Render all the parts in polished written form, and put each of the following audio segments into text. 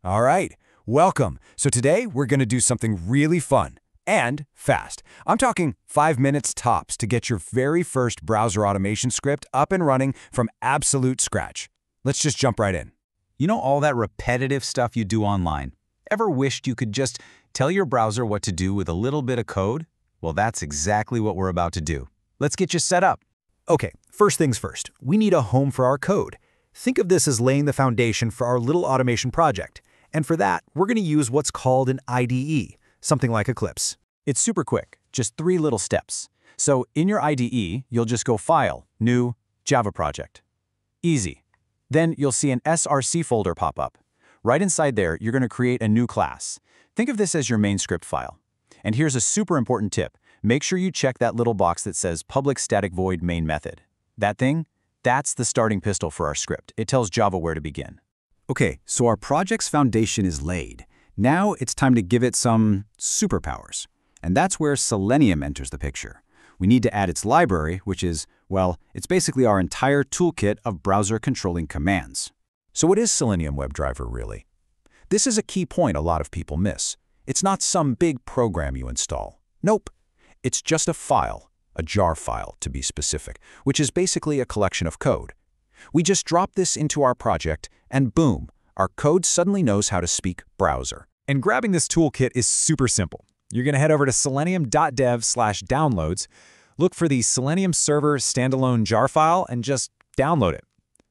All right, welcome. So today we're going to do something really fun and fast. I'm talking 5 minutes tops to get your very first browser automation script up and running from absolute scratch. Let's just jump right in. You know all that repetitive stuff you do online? Ever wished you could just tell your browser what to do with a little bit of code? Well, that's exactly what we're about to do. Let's get you set up. Okay, first things first, we need a home for our code. Think of this as laying the foundation for our little automation project. And for that, we're going to use what's called an IDE, something like Eclipse. It's super quick, just 3 little steps. So in your IDE, you'll just go File, New, Java Project. Easy. Then you'll see an SRC folder pop up. Right inside there, you're going to create a new class. Think of this as your main script file. And here's a super important tip. Make sure you check that little box that says public static void main method. That thing? That's the starting pistol for our script. It tells Java where to begin. Okay, so our project's foundation is laid. Now it's time to give it some superpowers. And that's where Selenium enters the picture. We need to add its library, which is, well, it's basically our entire toolkit of browser-controlling commands. So what is Selenium WebDriver really? This is a key point a lot of people miss. It's not some big program you install. Nope. It's just a file, a jar file to be specific, which is basically a collection of code. We just drop this into our project, and boom, our code suddenly knows how to speak browser. And grabbing this toolkit is super simple. You're going to head over to selenium.dev/downloads, look for the Selenium server standalone jar file, and just download it.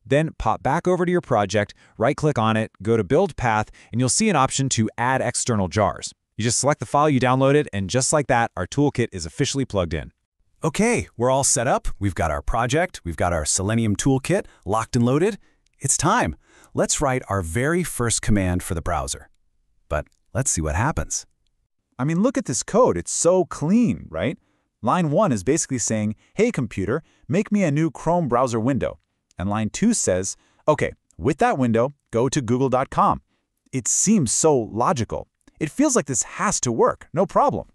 Then pop back over to your project, right-click on it, go to Build Path, and you'll see an option to add external jars. You just select the file you downloaded, and just like that, our toolkit is officially plugged in. Okay, we're all set up. We've got our project, we've got our Selenium toolkit locked and loaded. It's time. Let's write our very first command for the browser. But let's see what happens. I mean, look at this code. It's so clean, right? Line 1 is basically saying, hey, computer, make me a new Chrome browser window. And line 2 says, okay, with that window, go to google.com. It seems so logical. It feels like this has to work, no problem.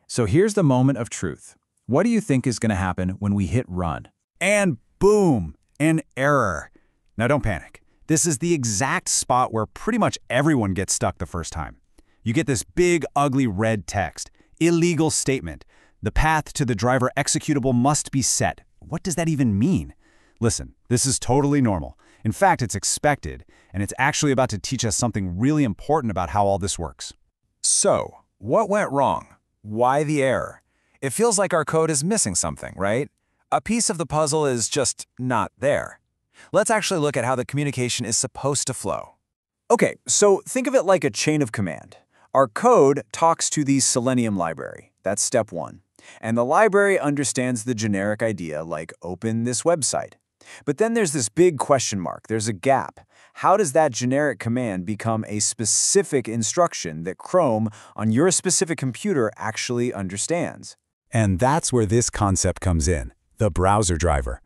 So here's the moment of truth. What do you think is going to happen when we hit run? And boom, an error. Now don't panic. This is the exact spot where pretty much everyone gets stuck the first time. You get this big, ugly red text, illegal statement. The path to the driver executable must be set. What does that even mean? Listen, this is totally normal. In fact, it's expected, and it's actually about to teach us something really important about how all this works. So, what went wrong? Why the error? It feels like our code is missing something, right? A piece of the puzzle is just not there. Let's actually look at how the communication is supposed to flow. Okay, so think of it like a chain of command. Our code talks to the Selenium library. That's step 1. And the library understands the generic idea like open this website. But then there's this big question mark. There's a gap. How does that generic command become a specific instruction that Chrome on your specific computer actually understands? And that's where this concept comes in, the browser driver.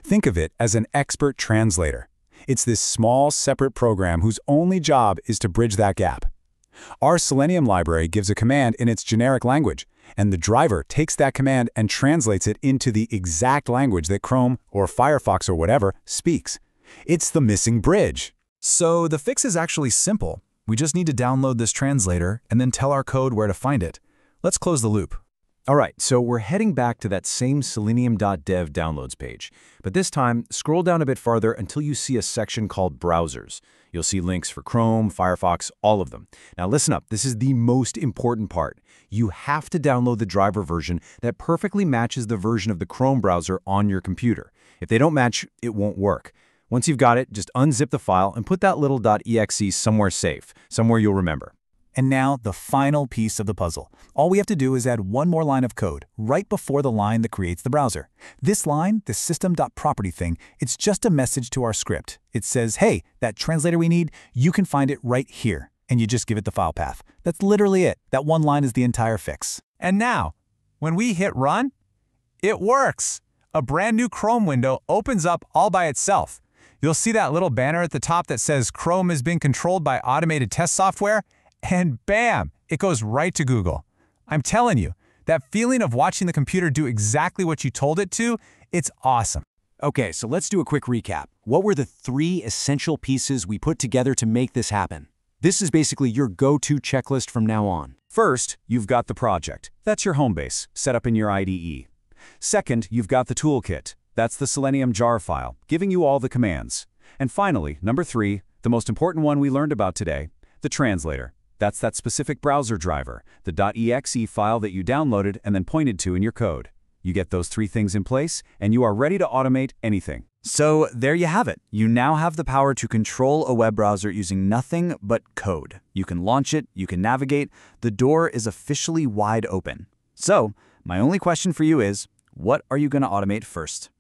Think of it as an expert translator. It's this small, separate program whose only job is to bridge that gap. Our Selenium library gives a command in its generic language, and the driver takes that command and translates it into the exact language that Chrome or Firefox or whatever speaks. It's the missing bridge. So the fix is actually simple. We just need to download this translator and then tell our code where to find it. Let's close the loop. All right, so we're heading back to that same selenium.dev downloads page. But this time, scroll down a bit farther until you see a section called Browsers. You'll see links for Chrome, Firefox, all of them. Now listen up, this is the most important part. You have to download the driver version that perfectly matches the version of the Chrome browser on your computer. If they don't match, it won't work. Once you've got it, just unzip the file and put that little .exe somewhere safe, somewhere you'll remember. And now, the final piece of the puzzle. All we have to do is add one more line of code right before the line that creates the browser. This line, the system.property thing, it's just a message to our script. It says, hey, that translator we need, you can find it right here. And you just give it the file path. That's literally it. That one line is the entire fix. And now, when we hit run, it works. A brand new Chrome window opens up all by itself. You'll see that little banner at the top that says Chrome is being controlled by automated test software. And bam, it goes right to Google. I'm telling you, that feeling of watching the computer do exactly what you told it to, it's awesome. Okay, so let's do a quick recap. What were the 3 essential pieces we put together to make this happen? This is basically your go-to checklist from now on. First, you've got the project. That's your home base, set up in your IDE. Second, you've got the toolkit. That's the Selenium jar file, giving you all the commands. And finally, number 3, the most important one we learned about today, the translator. That's that specific browser driver, the .exe file that you downloaded and then pointed to in your code. You get those 3 things in place, and you are ready to automate anything. So there you have it. You now have the power to control a web browser using nothing but code. You can launch it, you can navigate. The door is officially wide open. So my only question for you is, what are you going to automate first?